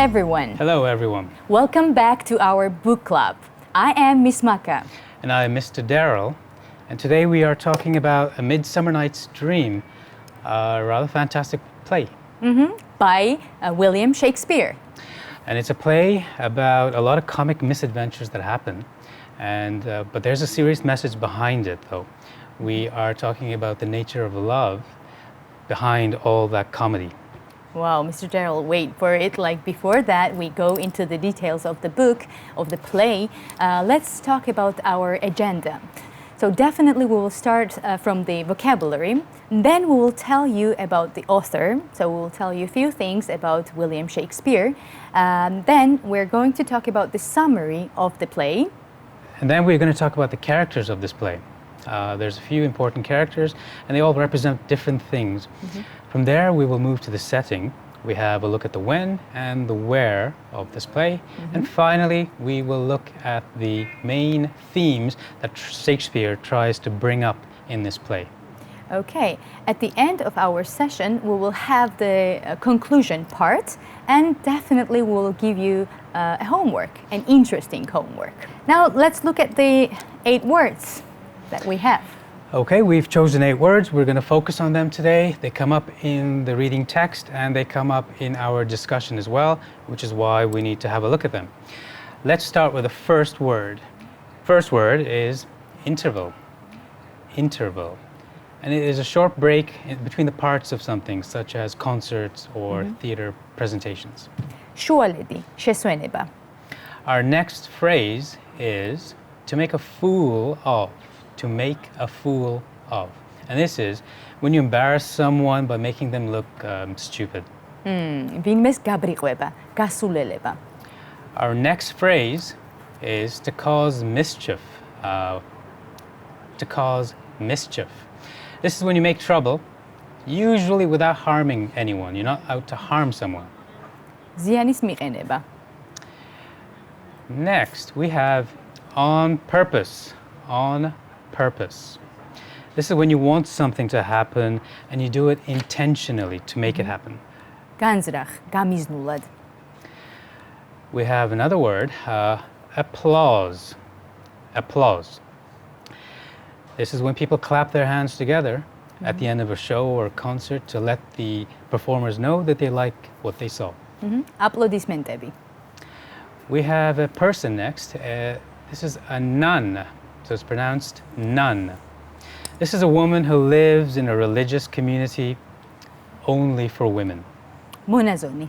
everyone. Hello, everyone. Welcome back to our book club. I am Miss Maka. And I am Mr. Deril. And today we are talking about A Midsummer Night's Dream, a rather fantastic play. By William Shakespeare. And it's a play about a lot of comic misadventures that happen. But there's a serious message behind it, though. We are talking about the nature of love behind all that comedy. Wow, Mr. Deril, wait for it. Like before that, we go into the details of the book, of the play. Let's talk about our agenda. So definitely we will start from the vocabulary. Then we will tell you about the author. So we'll tell you a few things about William Shakespeare. Then we're going to talk about the summary of the play. And then we're going to talk about the characters of this play. There's a few important characters, and they all represent different things. From there, we will move to the setting. We have a look at the when and the where of this play. And finally, we will look at the main themes that Shakespeare tries to bring up in this play. Okay, at the end of our session, we will have the conclusion part, and definitely we will give you a homework, an interesting homework. Now, let's look at the 8 words that we have. Okay, we've chosen 8 words. We're going to focus on them today. They come up in the reading text and they come up in our discussion as well, which is why we need to have a look at them. Let's start with the first word. First word is interval. Interval. And it is a short break between the parts of something, such as concerts or theater presentations. შუალედი, შესვენება. Our next phrase is to make a fool of. To make a fool of. And this is when you embarrass someone by making them look stupid. ვინმეს გაბრიყვება, გასულელება. Our next phrase is to cause mischief. To cause mischief. This is when you make trouble, usually without harming anyone. You're not out to harm someone. ზიანის მიყენება. Next, we have on purpose. On purpose. This is when you want something to happen and you do it intentionally to make it happen. განზრახ, გამიზნულად. We have another word, applause. Applause. This is when people clap their hands together at the end of a show or a concert to let the performers know that they like what they saw. აპლოდისმენტები. We have a person next. This is a nun. So it's pronounced nun. This is a woman who lives in a religious community only for women. მონაზონი.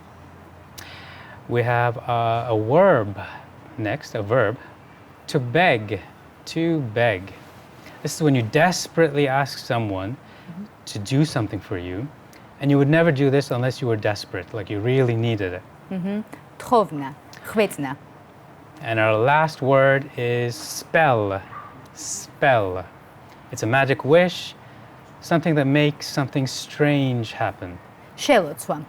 We have a verb next, a verb, to beg, to beg. This is when you desperately ask someone to do something for you, and you would never do this unless you were desperate, like you really needed it. თხოვნა, ხვეწნა. And our last word is spell. Spell. It's a magic wish, something that makes something strange happen. შელოცვა.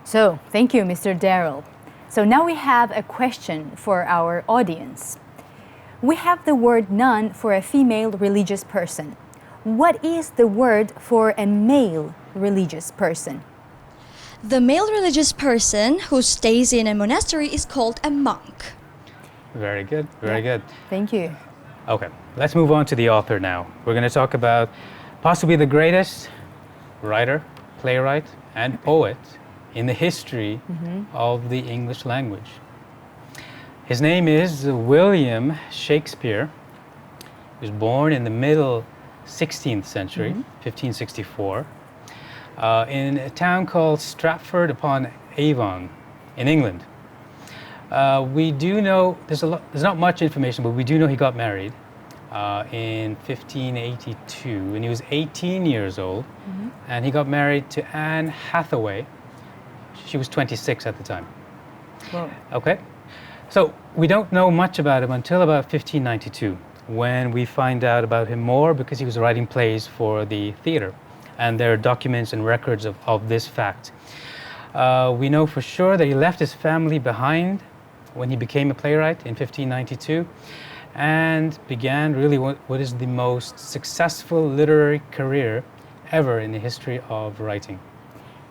So, thank you, Mr. Deril. So now we have a question for our audience. We have the word nun for a female religious person. What is the word for a male religious person? The male religious person who stays in a monastery is called a monk. Very good, very good. Thank you. Okay, let's move on to the author now. We're going to talk about possibly the greatest writer, playwright, and poet in the history of the English language. His name is William Shakespeare. He was born in the middle 16th century, 1564, in a town called Stratford-upon-Avon in England. We do know, there's not much information, but we do know he got married in 1582 when he was 18 years old, and he got married to Anne Hathaway. She was 26 at the time. Whoa. Okay, so we don't know much about him until about 1592, when we find out about him more because he was writing plays for the theater, and there are documents and records of this fact. We know for sure that he left his family behind when he became a playwright in 1592 and began really what is the most successful literary career ever in the history of writing.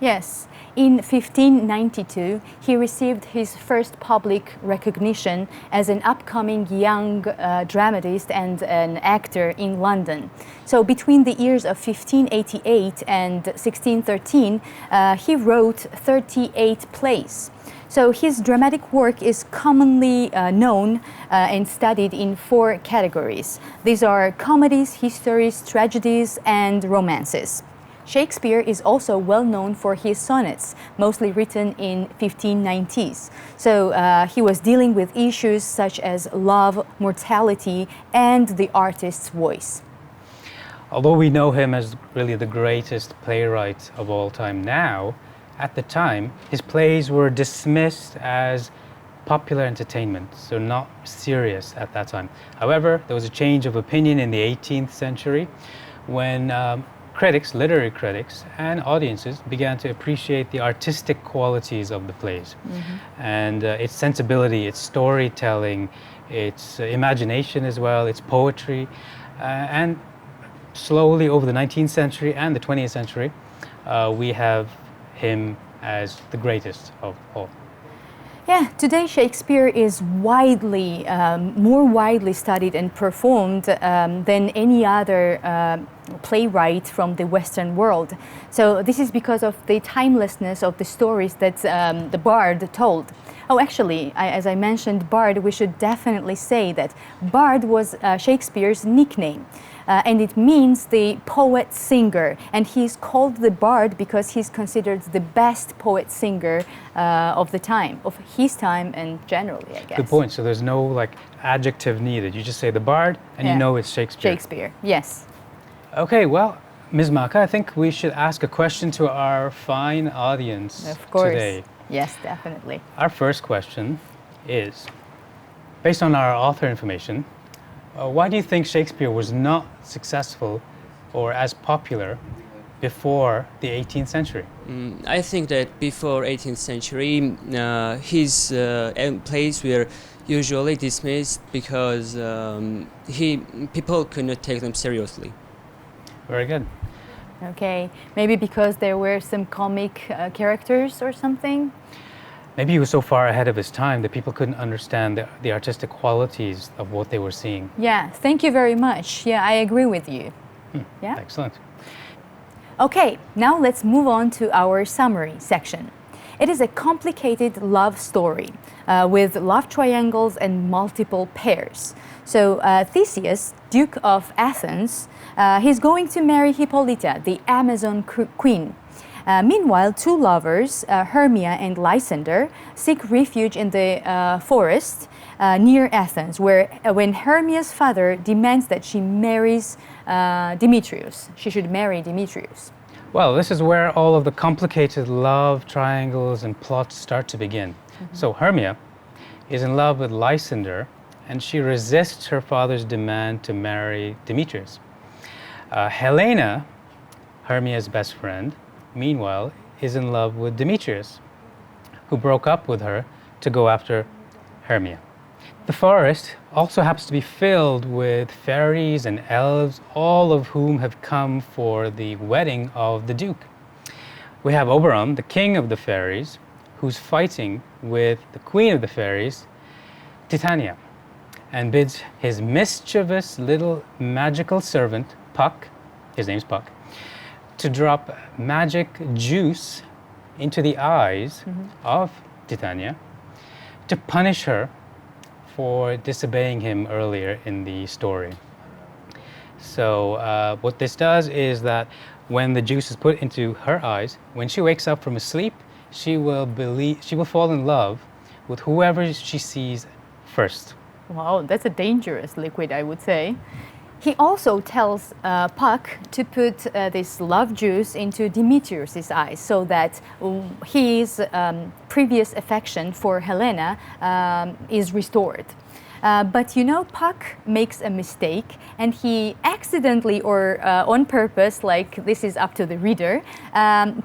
Yes. In 1592, he received his first public recognition as an upcoming young dramatist and an actor in London. So between the years of 1588 and 1613, he wrote 38 plays. So his dramatic work is commonly known and studied in 4 categories. These are comedies, histories, tragedies, and romances. Shakespeare is also well known for his sonnets, mostly written in 1590s. So he was dealing with issues such as love, mortality, and the artist's voice. Although we know him as really the greatest playwright of all time now, at the time, his plays were dismissed as popular entertainment, so not serious at that time. However, there was a change of opinion in the 18th century when critics, literary critics, and audiences began to appreciate the artistic qualities of the plays and its sensibility, its storytelling, its imagination as well, its poetry, and slowly over the 19th century and the 20th century, we have him as the greatest of all. Yeah, today Shakespeare is widely, more widely studied and performed than any other playwright from the Western world. So this is because of the timelessness of the stories that the Bard told. Oh, actually, as I mentioned Bard, we should definitely say that Bard was Shakespeare's nickname. And it means the poet-singer, and he's called the Bard because he's considered the best poet-singer of the time, of his time and generally, I guess. Good point. So there's no like adjective needed. You just say the Bard, and you know it's Shakespeare. Shakespeare, yes. Okay, well, Ms. Maka, I think we should ask a question to our fine audience Of course. today. Yes, definitely. Our first question is, based on our author information, why do you think Shakespeare was not successful or as popular before the 18th century? I think that before 18th century, his plays were usually dismissed because people could not take them seriously. Very good. Okay, maybe because there were some comic characters or something? Maybe he was so far ahead of his time that people couldn't understand the artistic qualities of what they were seeing. Yeah, thank you very much. Yeah, I agree with you. Yeah? Excellent. Okay, now let's move on to our summary section. It is a complicated love story with love triangles and multiple pairs. So Theseus, Duke of Athens, he's going to marry Hippolyta, the Amazon queen. Meanwhile, 2 lovers, Hermia and Lysander, seek refuge in the forest near Athens, where when Hermia's father demands that she marries Demetrius, she should marry Demetrius. Well, this is where all of the complicated love triangles and plots start to begin. So Hermia is in love with Lysander, and she resists her father's demand to marry Demetrius. Helena, Hermia's best friend, meanwhile, is in love with Demetrius, who broke up with her to go after Hermia. The forest also happens to be filled with fairies and elves, all of whom have come for the wedding of the Duke. We have Oberon, the king of the fairies, who's fighting with the queen of the fairies, Titania, and bids his mischievous little magical servant, Puck, his name's Puck, to drop magic juice into the eyes of Titania to punish her for disobeying him earlier in the story. So what this does is that when the juice is put into her eyes, when she wakes up from a sleep, she will fall in love with whoever she sees first. Wow, that's a dangerous liquid, I would say. He also tells Puck to put this love juice into Demetrius' eyes so that his previous affection for Helena is restored. But you know, Puck makes a mistake and he accidentally or on purpose, like this is up to the reader,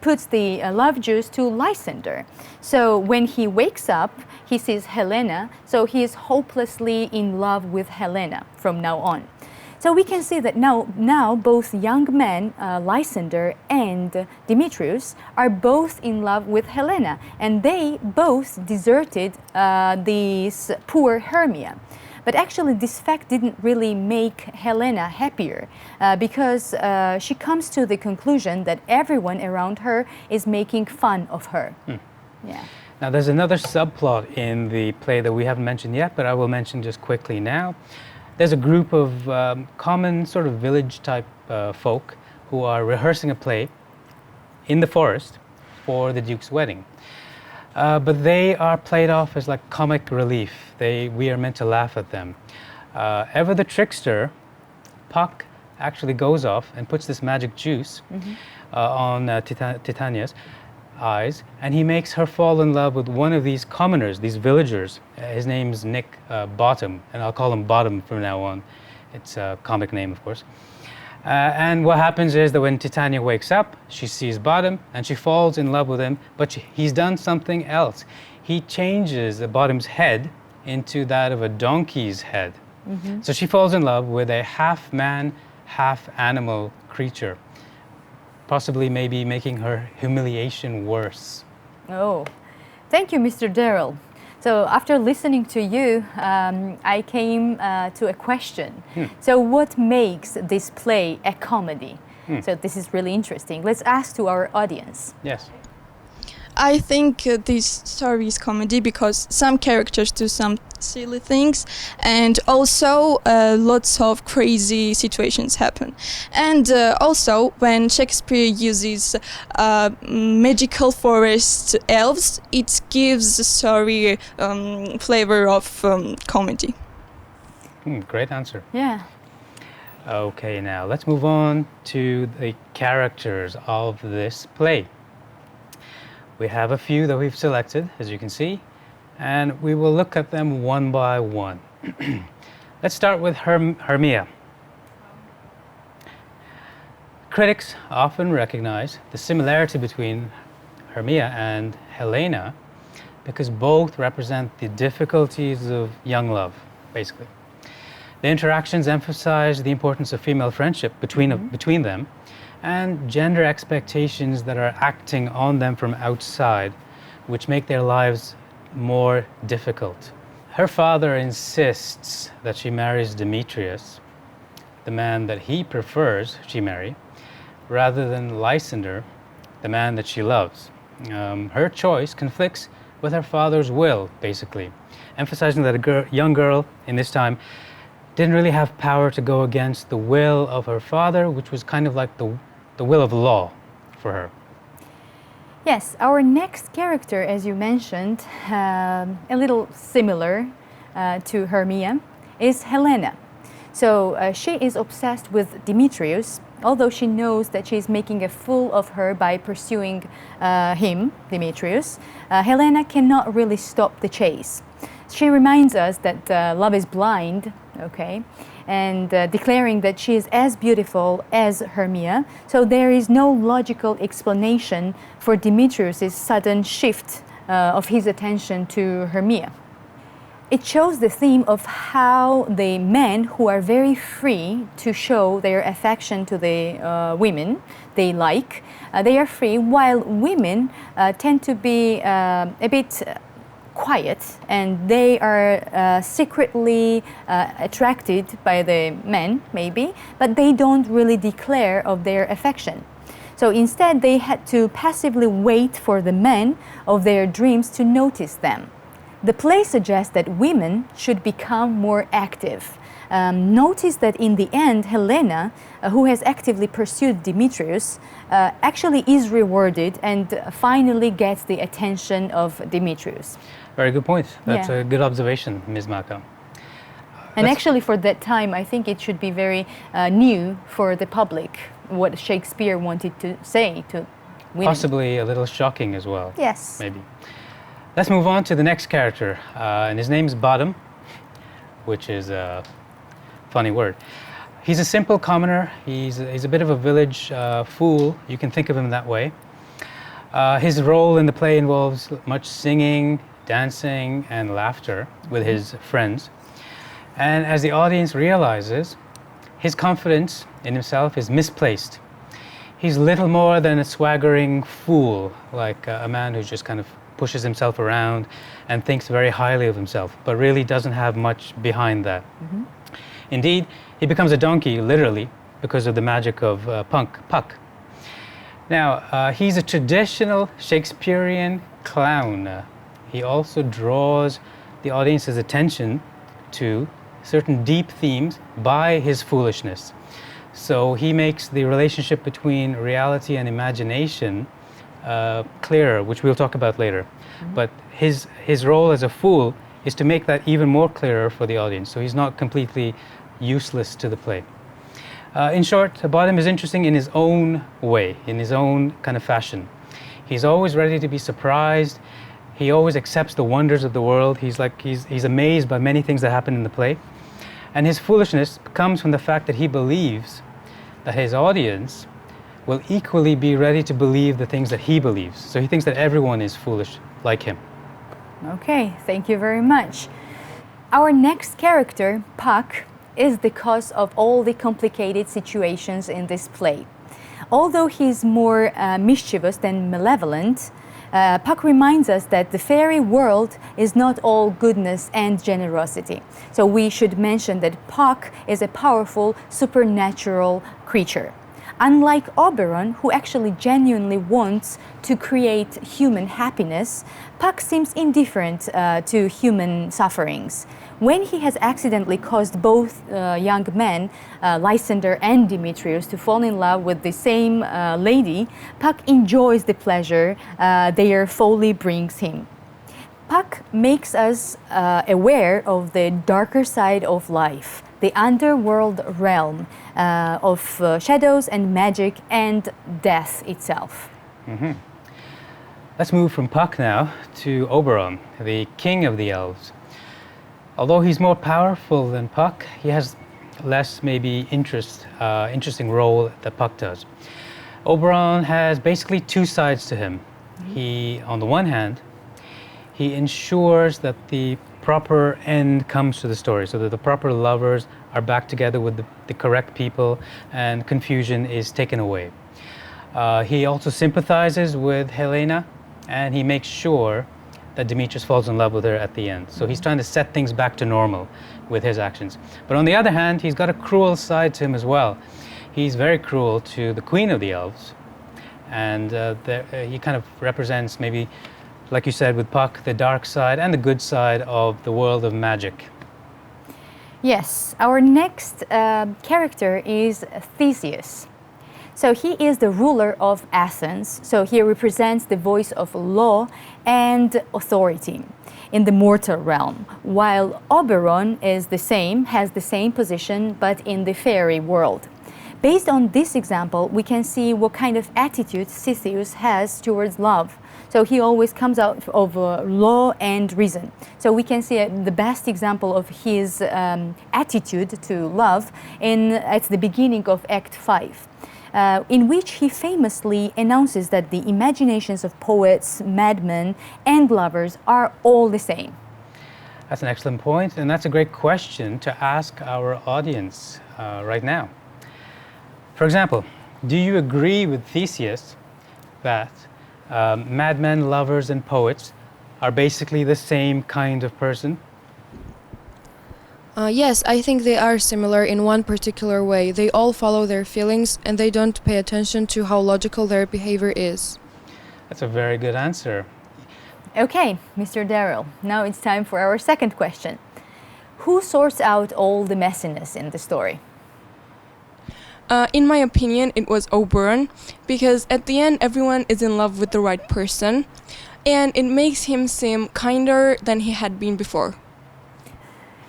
puts the love juice to Lysander. So when he wakes up, he sees Helena, so he is hopelessly in love with Helena from now on. So we can see that now both young men, Lysander and Demetrius, are both in love with Helena, and they both deserted this poor Hermia. But actually this fact didn't really make Helena happier because she comes to the conclusion that everyone around her is making fun of her. Yeah. Now there's another subplot in the play that we haven't mentioned yet, but I will mention just quickly now. There's a group of common sort of village type folk who are rehearsing a play in the forest for the Duke's wedding. But they are played off as like comic relief. We are meant to laugh at them. Ever the trickster, Puck, actually goes off and puts this magic juice on Titania's eyes, and he makes her fall in love with one of these commoners, these villagers. His name's Nick Bottom, and I'll call him Bottom from now on. It's a comic name, of course. And what happens is that when Titania wakes up, she sees Bottom, and she falls in love with him, but he's done something else. He changes the Bottom's head into that of a donkey's head. So she falls in love with a half-man, half-animal creature, possibly maybe making her humiliation worse. Oh, thank you, Mr. Derill. So after listening to you, I came to a question. So what makes this play a comedy? So this is really interesting. Let's ask to our audience. Yes. I think this story is comedy because some characters do some silly things, and also lots of crazy situations happen. And also when Shakespeare uses magical forest elves, it gives the story flavor of comedy. Great answer. Yeah. Okay, now let's move on to the characters of this play. We have a few that we've selected, as you can see, and we will look at them one by one. Let's start with Hermia. Critics often recognize the similarity between Hermia and Helena because both represent the difficulties of young love, basically. The interactions emphasize the importance of female friendship between them, and gender expectations that are acting on them from outside, which make their lives more difficult. Her father insists that she marries Demetrius, the man that he prefers she marry, rather than Lysander, the man that she loves. Her choice conflicts with her father's will, basically, emphasizing that a young girl in this time didn't really have power to go against the will of her father, which was kind of like the will of law for her. Yes, our next character, as you mentioned, a little similar to Hermia, is Helena. So she is obsessed with Demetrius, although she knows that she is making a fool of her by pursuing him, Demetrius. Helena cannot really stop the chase. She reminds us that love is blind, okay, and declaring that she is as beautiful as Hermia. So there is no logical explanation for Demetrius' sudden shift of his attention to Hermia. It shows the theme of how the men who are very free to show their affection to the women they like, they are free, while women tend to be a bit quiet, and they are secretly attracted by the men, maybe, but they don't really declare of their affection. So instead, they had to passively wait for the men of their dreams to notice them. The play suggests that women should become more active. Notice that in the end, Helena, who has actively pursued Demetrius, actually is rewarded and finally gets the attention of Demetrius. Very good point. That's a good observation, Ms. Maka. And actually for that time, I think it should be very new for the public, what Shakespeare wanted to say to women. Possibly a little shocking as well. Yes. Maybe. Let's move on to the next character, and his name is Bottom, which is a funny word. He's a simple commoner. He's a bit of a village fool. You can think of him that way. His role in the play involves much singing, dancing, and laughter with his friends. And as the audience realizes, his confidence in himself is misplaced. He's little more than a swaggering fool, like a man who just kind of pushes himself around and thinks very highly of himself, but really doesn't have much behind that. Indeed, he becomes a donkey, literally, because of the magic of Puck. Now, he's a traditional Shakespearean clown. He also draws the audience's attention to certain deep themes by his foolishness. So he makes the relationship between reality and imagination clearer, which we'll talk about later. But his role as a fool is to make that even more clearer for the audience. So he's not completely useless to the play. In short, Bottom is interesting in his own way, in his own kind of fashion. He's always ready to be surprised. He always accepts the wonders of the world. He's amazed by many things that happen in the play. And his foolishness comes from the fact that he believes that his audience will equally be ready to believe the things that he believes. So he thinks that everyone is foolish like him. Okay, thank you very much. Our next character, Puck, is the cause of all the complicated situations in this play. Although he's more mischievous than malevolent, Puck reminds us that the fairy world is not all goodness and generosity. So we should mention that Puck is a powerful supernatural creature. Unlike Oberon, who actually genuinely wants to create human happiness, Puck seems indifferent to human sufferings. When he has accidentally caused both young men, Lysander and Demetrius, to fall in love with the same lady, Puck enjoys the pleasure their folly brings him. Puck makes us aware of the darker side of life, the underworld realm of shadows and magic and death itself. Let's move from Puck now to Oberon, the king of the elves. Although he's more powerful than Puck, he has less maybe interesting role that Puck does. Oberon has basically two sides to him. He, on the one hand, he ensures that the proper end comes to the story, so that the proper lovers are back together with the correct people and confusion is taken away. He also sympathizes with Helena, and he makes sure that Demetrius falls in love with her at the end. So he's trying to set things back to normal with his actions. But on the other hand, he's got a cruel side to him as well. He's very cruel to the queen of the elves, and he kind of represents, maybe, like you said with Puck, the dark side and the good side of the world of magic. Yes, our next character is Theseus. So he is the ruler of Athens, so he represents the voice of law and authority in the mortal realm, while Oberon is has the same position, but in the fairy world. Based on this example, we can see what kind of attitude Theseus has towards love. So he always comes out of law and reason. So we can see the best example of his attitude to love at the beginning of Act 5. In which he famously announces that the imaginations of poets, madmen, and lovers are all the same. That's an excellent point, and that's a great question to ask our audience right now. For example, do you agree with Theseus that madmen, lovers, and poets are basically the same kind of person? Yes, I think they are similar in one particular way. They all follow their feelings and they don't pay attention to how logical their behavior is. That's a very good answer. Okay, Mr. Derill, now it's time for our second question. Who sorts out all the messiness in the story? In my opinion, it was Oberon, because at the end everyone is in love with the right person, and it makes him seem kinder than he had been before.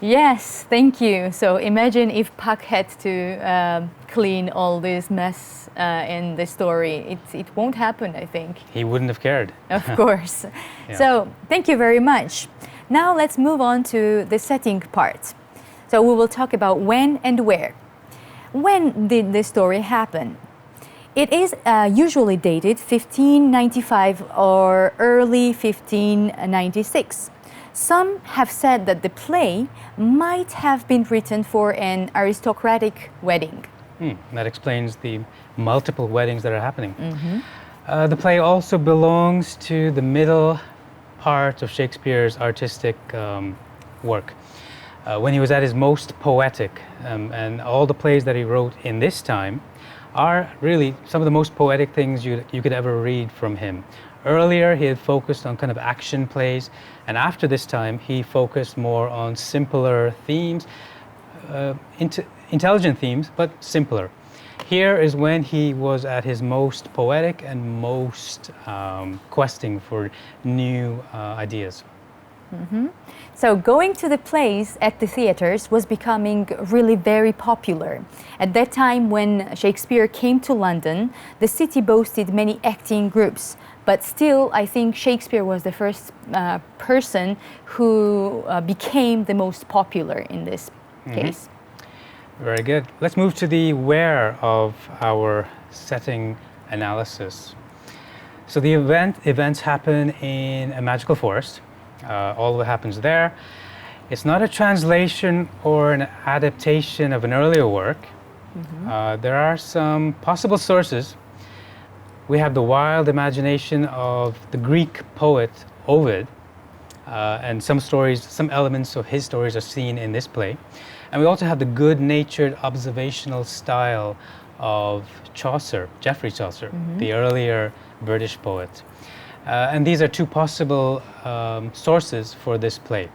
Yes, thank you. So imagine if Puck had to clean all this mess in the story. It won't happen, I think. He wouldn't have cared. Of course. Yeah. So thank you very much. Now let's move on to the setting part. So we will talk about when and where. When did the story happen? It is usually dated 1595 or early 1596. Some have said that the play might have been written for an aristocratic wedding. That explains the multiple weddings that are happening. The play also belongs to the middle part of Shakespeare's artistic work. When he was at his most poetic, and all the plays that he wrote in this time are really some of the most poetic things you could ever read from him. Earlier, he had focused on kind of action plays, and after this time, he focused more on simpler themes, intelligent themes, but simpler. Here is when he was at his most poetic and most questing for new ideas. So going to the plays at the theaters was becoming really very popular. At that time when Shakespeare came to London, the city boasted many acting groups. But still, I think Shakespeare was the first person who became the most popular in this case. Very good. Let's move to the where of our setting analysis. So the events happen in a magical forest. All of it happens there. It's not a translation or an adaptation of an earlier work. There are some possible sources. We have the wild imagination of the Greek poet Ovid, and some elements of his stories are seen in this play. And we also have the good-natured observational style of Chaucer, Geoffrey Chaucer, the earlier British poet. And these are two possible sources for this play.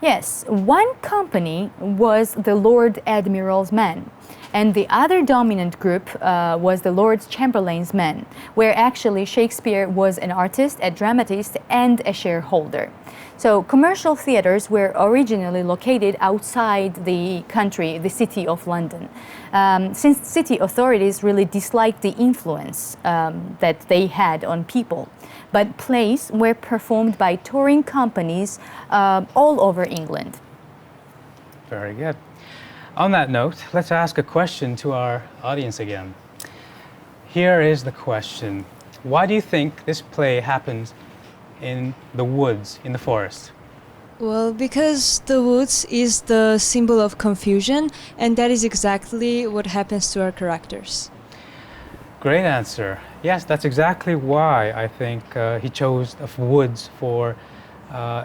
Yes, one company was the Lord Admiral's men, and the other dominant group was the Lord Chamberlain's men, where actually Shakespeare was an artist, a dramatist, and a shareholder. So commercial theaters were originally located outside the country, the city of London. Since city authorities really disliked the influence that they had on people. But plays were performed by touring companies all over England. Very good. On that note, let's ask a question to our audience again. Here is the question. Why do you think this play happens in the woods, in the forest? Well, because the woods is the symbol of confusion, and that is exactly what happens to our characters. Great answer. Yes, that's exactly why I think he chose the woods for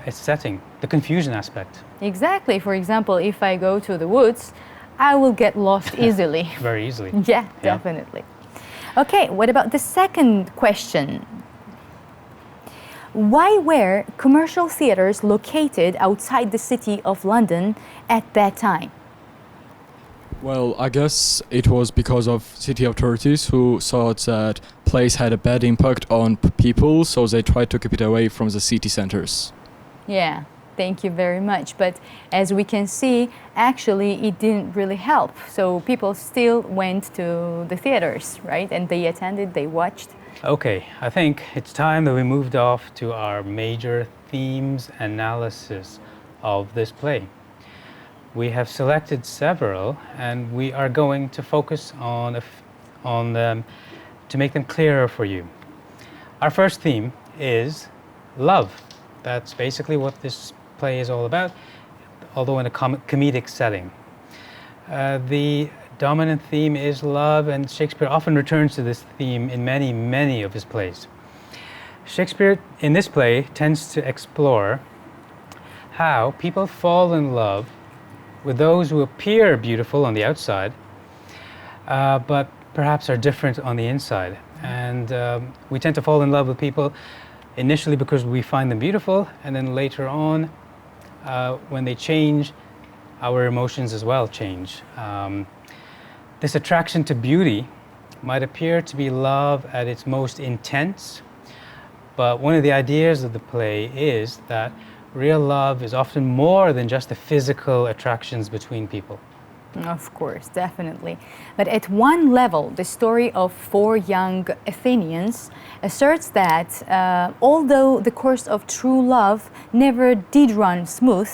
its setting, the confusion aspect. Exactly. For example, if I go to the woods, I will get lost easily. Very easily. Yeah, definitely. Okay, what about the second question? Why were commercial theaters located outside the city of London at that time? Well, I guess it was because of city authorities who thought that plays had a bad impact on people, so they tried to keep it away from the city centers. Yeah, thank you very much. But as we can see, actually it didn't really help. So people still went to the theaters, right? And they attended, they watched. Okay, I think it's time that we moved off to our major themes analysis of this play. We have selected several, and we are going to focus on them to make them clearer for you. Our first theme is love. That's basically what this play is all about, although in a comedic setting. The dominant theme is love, and Shakespeare often returns to this theme in many, many of his plays. Shakespeare, in this play, tends to explore how people fall in love with those who appear beautiful on the outside, but perhaps are different on the inside. And we tend to fall in love with people initially because we find them beautiful, and then later on, when they change, our emotions as well change. This attraction to beauty might appear to be love at its most intense, but one of the ideas of the play is that real love is often more than just the physical attractions between people. Of course, definitely. But at one level, the story of four young Athenians asserts that although the course of true love never did run smooth,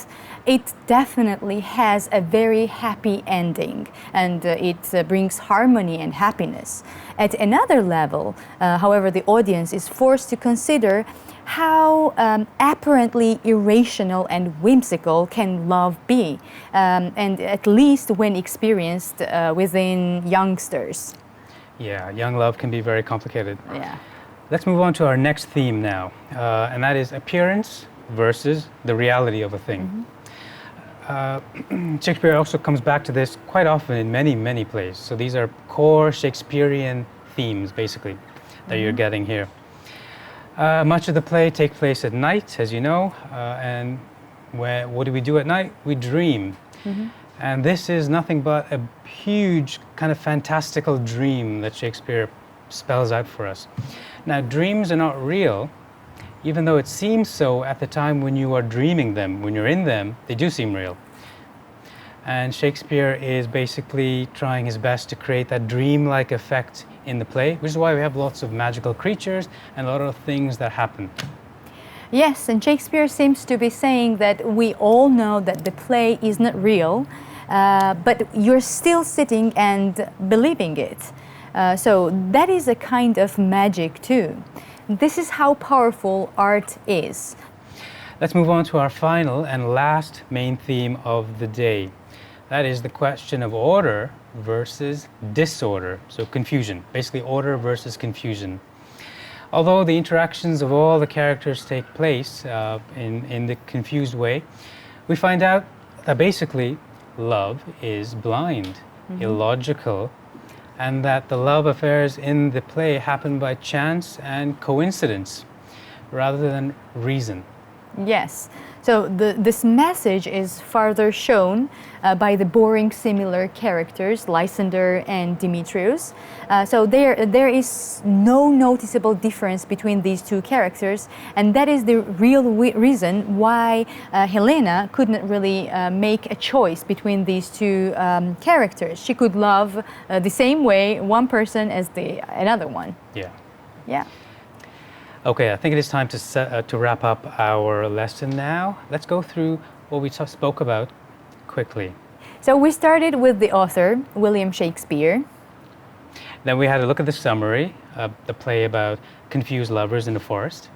it definitely has a very happy ending, and it brings harmony and happiness. At another level, however, the audience is forced to consider how apparently irrational and whimsical can love be, and at least when experienced within youngsters. Yeah, young love can be very complicated. Yeah. Let's move on to our next theme now, and that is appearance versus the reality of a thing. Shakespeare also comes back to this quite often in many, many plays. So these are core Shakespearean themes, basically, that you're getting here. Much of the play takes place at night, as you know, and what do we do at night? We dream. And this is nothing but a huge kind of fantastical dream that Shakespeare spells out for us. Now, dreams are not real, even though it seems so at the time when you are dreaming them. When you're in them, they do seem real. And Shakespeare is basically trying his best to create that dream-like effect in the play, which is why we have lots of magical creatures and a lot of things that happen. Yes, and Shakespeare seems to be saying that we all know that the play is not real, but you're still sitting and believing it. So that is a kind of magic too. This is how powerful art is. Let's move on to our final and last main theme of the day. That is the question of order versus disorder, so confusion, basically order versus confusion. Although the interactions of all the characters take place in the confused way, we find out that basically love is blind, illogical, and that the love affairs in the play happen by chance and coincidence rather than reason. Yes. So this message is further shown by the boring similar characters, Lysander and Demetrius. So there is no noticeable difference between these two characters, and that is the real reason why Helena couldn't really make a choice between these two characters. She could love the same way one person as another one. Yeah. Yeah. Okay, I think it is time to wrap up our lesson now. Let's go through what we spoke about quickly. So we started with the author, William Shakespeare. Then we had a look at the summary, the play about confused lovers in the forest.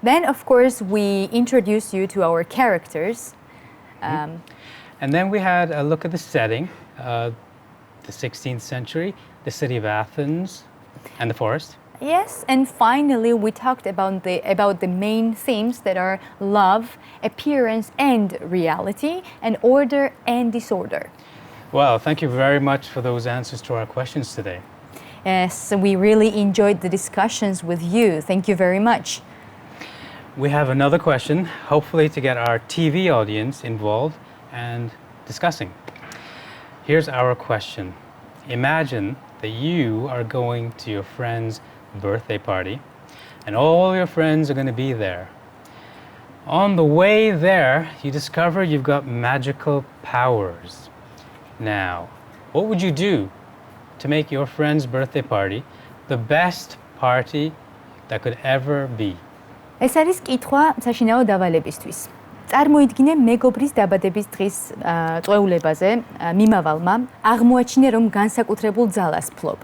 Then, of course, we introduced you to our characters. And then we had a look at the setting, the 16th century, the city of Athens, and the forest. Yes, and finally we talked about the main themes that are love, appearance and reality, and order and disorder. Well, thank you very much for those answers to our questions today. Yes, we really enjoyed the discussions with you. Thank you very much. We have another question, hopefully to get our TV audience involved and discussing. Here's our question. Imagine that you are going to your friend's birthday party and all your friends are going to be there. On the way there, you discover you've got magical powers. Now, what would you do to make your friend's birthday party the best party that could ever be? ეს არის კითხვა საშინაო დავალებისთვის. წარმოიდგინე მეგობრის დაბადების დღის წვეულებაზე მიმავალმა აღმოაჩინე რომ განსაკუთრებულ ძალას ფლობ.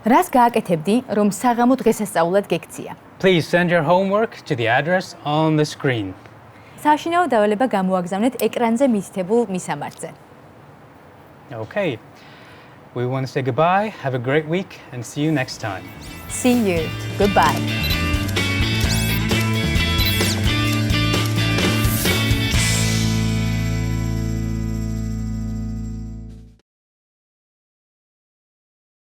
რას გააკეთებდი რომ საღამო დღესასწაულად გექცია? Please send your homework to the address on the screen. საშინაო დავალება გამოაგზავნეთ ეკრანზე მითითებულ მისამართზე. Okay. We want to say goodbye, have a great week, and see you next time. See you. Goodbye.